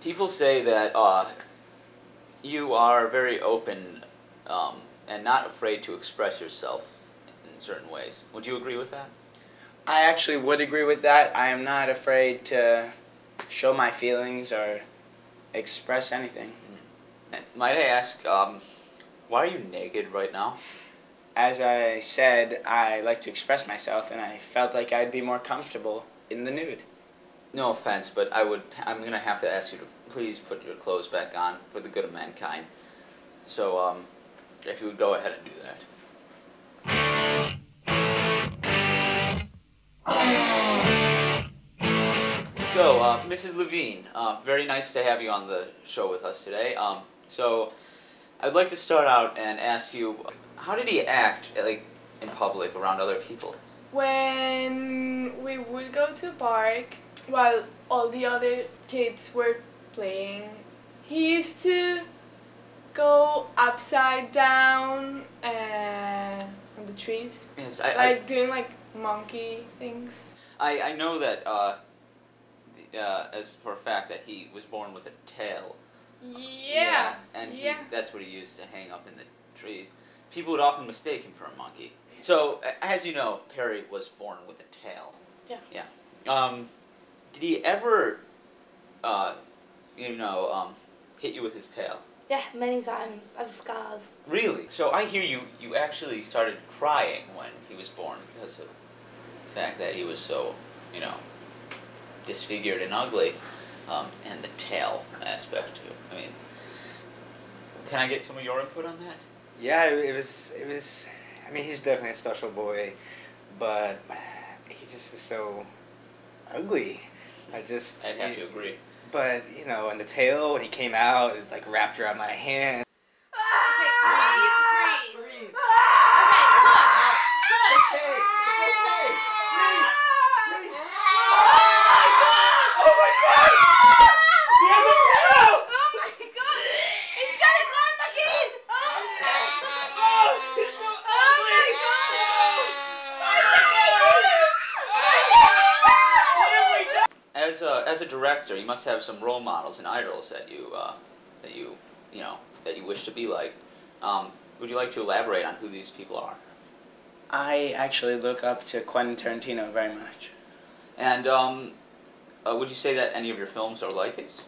People say that you are very open and not afraid to express yourself in certain ways. Would you agree with that? I actually would agree with that. I am not afraid to show my feelings or express anything. And might I ask, why are you naked right now? As I said, I like to express myself, and I felt like I'd be more comfortable in the nude. No offense, but I'm gonna have to ask you to please put your clothes back on for the good of mankind. So, if you would go ahead and do that. So, Mrs. Levine, very nice to have you on the show with us today. So, I'd like to start out and ask you, how did he act, like, in public around other people? When we would go to park while all the other kids were playing, he used to go upside down on the trees. Yes, doing like monkey things. I know that, as for a fact, that he was born with a tail. Yeah. And that's what he used to hang up in the trees. People would often mistake him for a monkey. So, as you know, Perry was born with a tail. Yeah. Yeah. Did he ever, hit you with his tail? Yeah, many times. I have scars. Really? So I hear you actually started crying when he was born because of the fact that he was so, disfigured and ugly, and the tail aspect too. I mean, can I get some of your input on that? Yeah, it was. I mean, he's definitely a special boy, but he just is so ugly. I'd have to agree. But and the tail when he came out, it like wrapped around my hand. As a director, you must have some role models and idols that you wish to be like. Would you like to elaborate on who these people are? I actually look up to Quentin Tarantino very much. And would you say that any of your films are like his?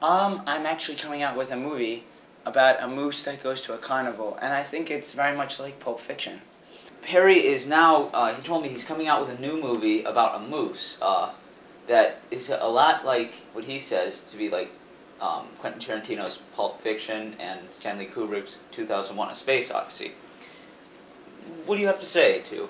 I'm actually coming out with a movie about a moose that goes to a carnival, and I think it's very much like Pulp Fiction. Perry is now, he told me he's coming out with a new movie about a moose that is a lot like what he says to be like Quentin Tarantino's Pulp Fiction and Stanley Kubrick's 2001: A Space Odyssey. What do you have to say to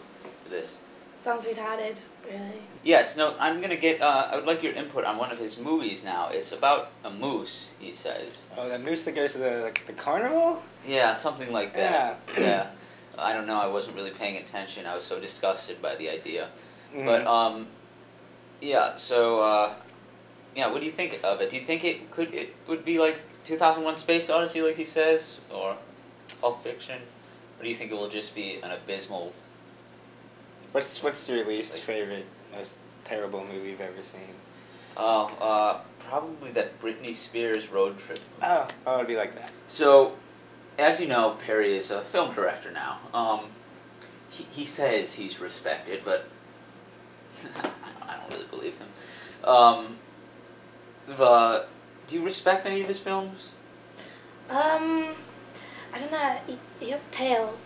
this? Sounds retarded, really. Yes, no, I'm gonna get, I would like your input on one of his movies now. It's about a moose, he says. Oh, the moose that goes to the carnival? Yeah, something like that. Yeah. Yeah. I don't know, I wasn't really paying attention. I was so disgusted by the idea. Mm-hmm. But, yeah, so, what do you think of it? Do you think it would be like 2001: Space Odyssey, like he says, or Pulp Fiction? Or do you think it will just be an abysmal... What's your least favorite, most terrible movie you've ever seen? Oh, probably that Britney Spears road trip movie. Oh, it'd be like that. So, as you know, Perry is a film director now. He says he's respected, but I don't really believe him. Do you respect any of his films? I don't know. He has a tail.